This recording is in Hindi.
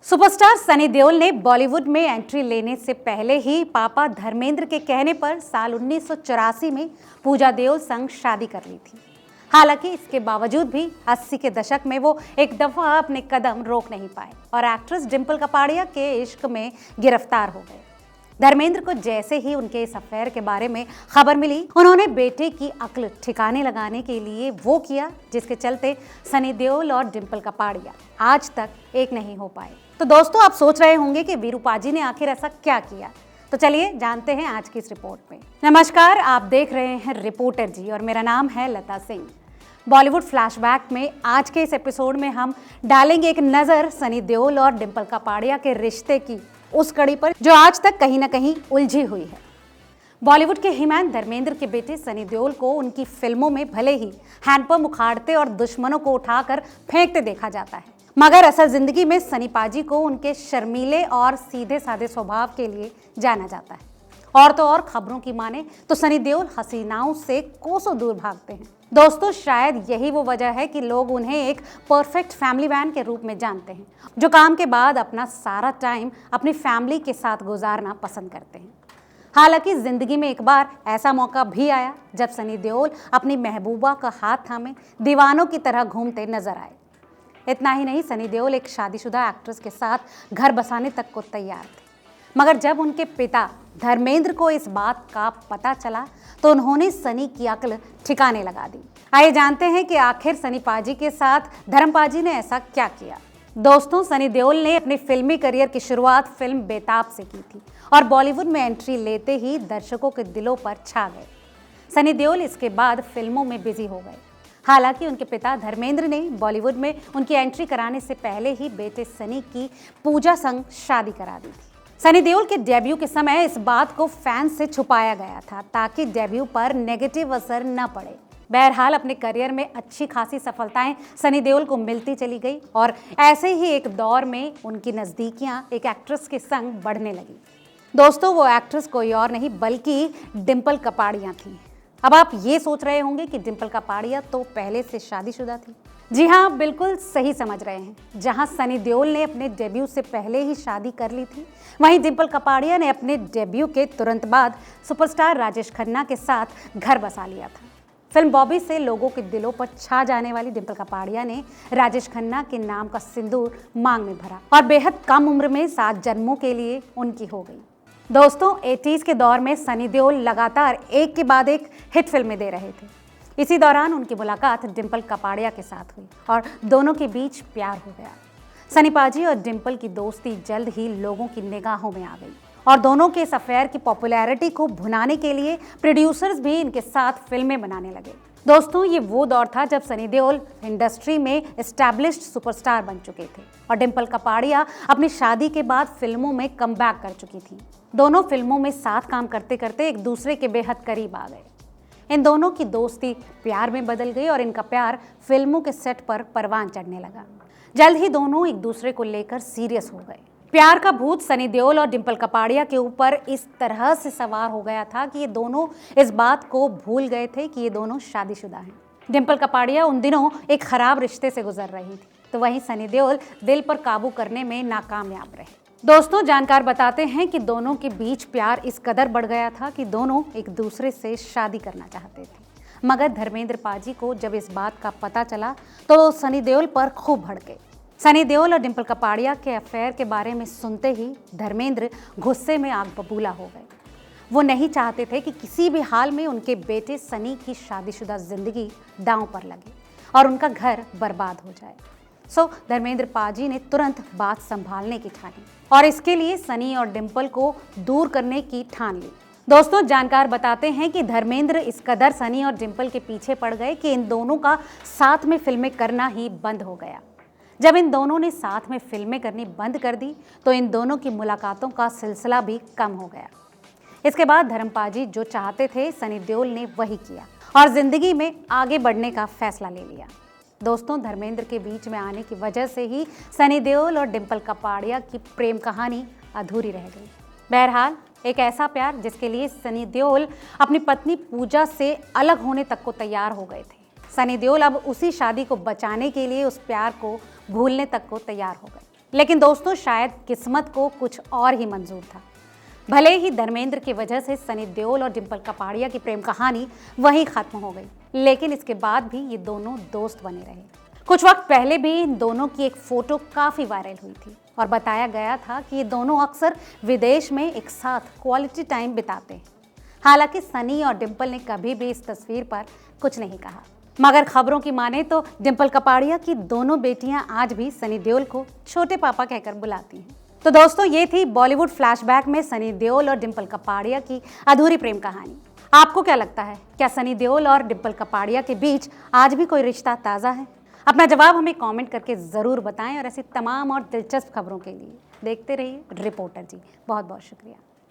सुपरस्टार सनी देओल ने बॉलीवुड में एंट्री लेने से पहले ही पापा धर्मेंद्र के कहने पर साल 1984 में पूजा देओल संग शादी कर ली थी। हालांकि इसके बावजूद भी 80 के दशक में वो एक दफा अपने कदम रोक नहीं पाए और एक्ट्रेस डिंपल कपाड़िया के इश्क में गिरफ्तार हो गए। धर्मेंद्र को जैसे ही उनके इस अफेयर के बारे में खबर मिली, उन्होंने बेटे की अक्ल ठिकाने लगाने के लिए वो किया जिसके चलते सनी देओल और डिंपल कपाड़िया आज तक एक नहीं हो पाए। तो दोस्तों, आप सोच रहे होंगे कि वीरूपाजी ने आखिर ऐसा क्या किया, तो चलिए जानते हैं आज की इस रिपोर्ट में। नमस्कार, आप देख रहे हैं रिपोर्टर जी और मेरा नाम है लता सिंह। बॉलीवुड फ्लैशबैक में आज के इस एपिसोड में हम डालेंगे एक नज़र सनी देओल और डिंपल कपाड़िया के रिश्ते की उस कड़ी पर जो आज तक कहीं ना कहीं उलझी हुई है। बॉलीवुड के हीमैन धर्मेंद्र के बेटे सनी देओल को उनकी फिल्मों में भले ही हैंडपंप उखाड़ते और दुश्मनों को उठाकर फेंकते देखा जाता है, मगर असल जिंदगी में सनी पाजी को उनके शर्मीले और सीधे साधे स्वभाव के लिए जाना जाता है। और तो और खबरों की माने तो सनी देओल हसीनाओं से कोसों दूर भागते हैं। दोस्तों, शायद यही वो वजह है कि लोग उन्हें एक परफेक्ट फैमिली मैन के रूप में जानते हैं, जो काम के बाद अपना सारा टाइम अपनी फैमिली के साथ गुजारना पसंद करते हैं। हालांकि जिंदगी में एक बार ऐसा मौका भी आया जब सनी देओल अपनी महबूबा का हाथ थामे दीवानों की तरह घूमते नजर आए। इतना ही नहीं, सनी देओल एक शादीशुदा एक्ट्रेस के साथ घर बसाने तक को तैयार थे, मगर जब उनके पिता धर्मेंद्र को इस बात का पता चला तो उन्होंने सनी की अक्ल ठिकाने लगा दी। आइए जानते हैं कि आखिर सनी पाजी के साथ धर्म पाजी ने ऐसा क्या किया। दोस्तों, सनी देओल ने अपनी फिल्मी करियर की शुरुआत फिल्म बेताब से की थी और बॉलीवुड में एंट्री लेते ही दर्शकों के दिलों पर छा गए। सनी देओल इसके बाद फिल्मों में बिजी हो गए। हालांकि उनके पिता धर्मेंद्र ने बॉलीवुड में उनकी एंट्री कराने से पहले ही बेटे सनी की पूजा संग शादी करा दी थी। सनी देओल के डेब्यू के समय इस बात को फैंस से छुपाया गया था ताकि डेब्यू पर नेगेटिव असर न पड़े। बहरहाल, अपने करियर में अच्छी खासी सफलताएं सनी देओल को मिलती चली गई और ऐसे ही एक दौर में उनकी नज़दीकियां एक एक्ट्रेस के संग बढ़ने लगी। दोस्तों, वो एक्ट्रेस कोई और नहीं बल्कि डिंपल कपाड़िया थी। अब आप ये सोच रहे होंगे कि डिंपल कपाड़िया तो पहले से शादीशुदा थी। जी हाँ, आप बिल्कुल सही समझ रहे हैं। जहां सनी देओल ने अपने डेब्यू से पहले ही शादी कर ली थी, वहीं डिंपल कपाड़िया ने अपने डेब्यू के तुरंत बाद सुपरस्टार राजेश खन्ना के साथ घर बसा लिया था। फिल्म बॉबी से लोगों के दिलों पर छा जाने वाली डिंपल कपाड़िया ने राजेश खन्ना के नाम का सिंदूर मांग में भरा और बेहद कम उम्र में 7 जन्मों के लिए उनकी हो गई। दोस्तों, 80s के दौर में सनी देओल लगातार एक के बाद एक हिट फिल्में दे रहे थे। इसी दौरान उनकी मुलाकात डिंपल कपाड़िया के साथ हुई और दोनों के बीच प्यार हो गया। सनी पाजी और डिंपल की दोस्ती जल्द ही लोगों की निगाहों में आ गई और दोनों के इस अफेयर की पॉपुलैरिटी को भुनाने के लिए प्रोड्यूसर्स भी इनके साथ फिल्में बनाने लगे। दोस्तों, ये वो दौर था जब सनी देओल इंडस्ट्री में एस्टैब्लिश्ड सुपरस्टार बन चुके थे और डिंपल कपाड़िया अपनी शादी के बाद फिल्मों में कमबैक कर चुकी थी। दोनों फिल्मों में साथ काम करते करते एक दूसरे के बेहद करीब आ गए। इन दोनों की दोस्ती प्यार में बदल गई और इनका प्यार फिल्मों के सेट पर परवान चढ़ने लगा। जल्द ही दोनों एक दूसरे को लेकर सीरियस हो गए। प्यार का भूत सनी देओल और डिंपल कपाड़िया के ऊपर इस तरह से सवार हो गया था कि ये दोनों इस बात को भूल गए थे कि ये दोनों शादीशुदा हैं। डिंपल कपाड़िया उन दिनों एक खराब रिश्ते से गुजर रही थी, तो वहीं सनी देओल दिल पर काबू करने में नाकामयाब रहे। दोस्तों, जानकार बताते हैं कि दोनों के बीच प्यार इस कदर बढ़ गया था कि दोनों एक दूसरे से शादी करना चाहते थे, मगर धर्मेंद्र पाजी को जब इस बात का पता चला तो सनी देओल पर खूब भड़के। सनी देओल और डिंपल कपाड़िया के अफेयर के बारे में सुनते ही धर्मेंद्र गुस्से में आग बबूला हो गए। वो नहीं चाहते थे कि किसी भी हाल में उनके बेटे सनी की शादीशुदा जिंदगी दांव पर लगे और उनका घर बर्बाद हो जाए। सो धर्मेंद्र पाजी ने तुरंत बात संभालने की ठानी और इसके लिए सनी और डिंपल को दूर करने की ठान ली। दोस्तों, जानकार बताते हैं कि धर्मेंद्र इस कदर सनी और डिंपल के पीछे पड़ गए कि इन दोनों का साथ में फिल्में करना ही बंद हो गया। जब इन दोनों ने साथ में फिल्में करनी बंद कर दी तो इन दोनों की मुलाकातों का सिलसिला भी कम हो गया। इसके बाद धर्म पाजी जो चाहते थे सनी देओल ने वही किया और जिंदगी में आगे बढ़ने का फैसला ले लिया। दोस्तों, धर्मेंद्र के बीच में आने की वजह से ही सनी देओल और डिंपल कपाड़िया की प्रेम कहानी अधूरी रह गई। बहरहाल, एक ऐसा प्यार जिसके लिए सनी देओल अपनी पत्नी पूजा से अलग होने तक को तैयार हो गए थे। सनी देओल अब उसी शादी को बचाने के लिए उस प्यार को भूलने तक को तैयार हो गए। लेकिन दोस्तों शायद किस्मत को कुछ और ही मंजूर था। भले ही धर्मेंद्र की वजह से सनी देओल और डिंपल कपाड़िया की प्रेम कहानी वहीं खत्म हो गई, लेकिन इसके बाद भी ये दोनों दोस्त बने रहे। कुछ वक्त पहले भी इन दोनों की एक फोटो काफी वायरल हुई थी और बताया गया था कि ये दोनों अक्सर विदेश में एक साथ क्वालिटी टाइम बिताते हैं। हालांकि सनी और डिंपल ने कभी भी इस तस्वीर पर कुछ नहीं कहा, मगर खबरों की माने तो डिंपल कपाड़िया की दोनों बेटियां आज भी सनी देओल को छोटे पापा कहकर बुलाती हैं। तो दोस्तों ये थी बॉलीवुड फ्लैशबैक में सनी देओल और डिंपल कपाड़िया की अधूरी प्रेम कहानी। आपको क्या लगता है, क्या सनी देओल और डिंपल कपाड़िया के बीच आज भी कोई रिश्ता ताज़ा है? अपना जवाब हमें कमेंट करके ज़रूर बताएं और ऐसी तमाम और दिलचस्प खबरों के लिए देखते रहिए रिपोर्टर जी। बहुत बहुत शुक्रिया।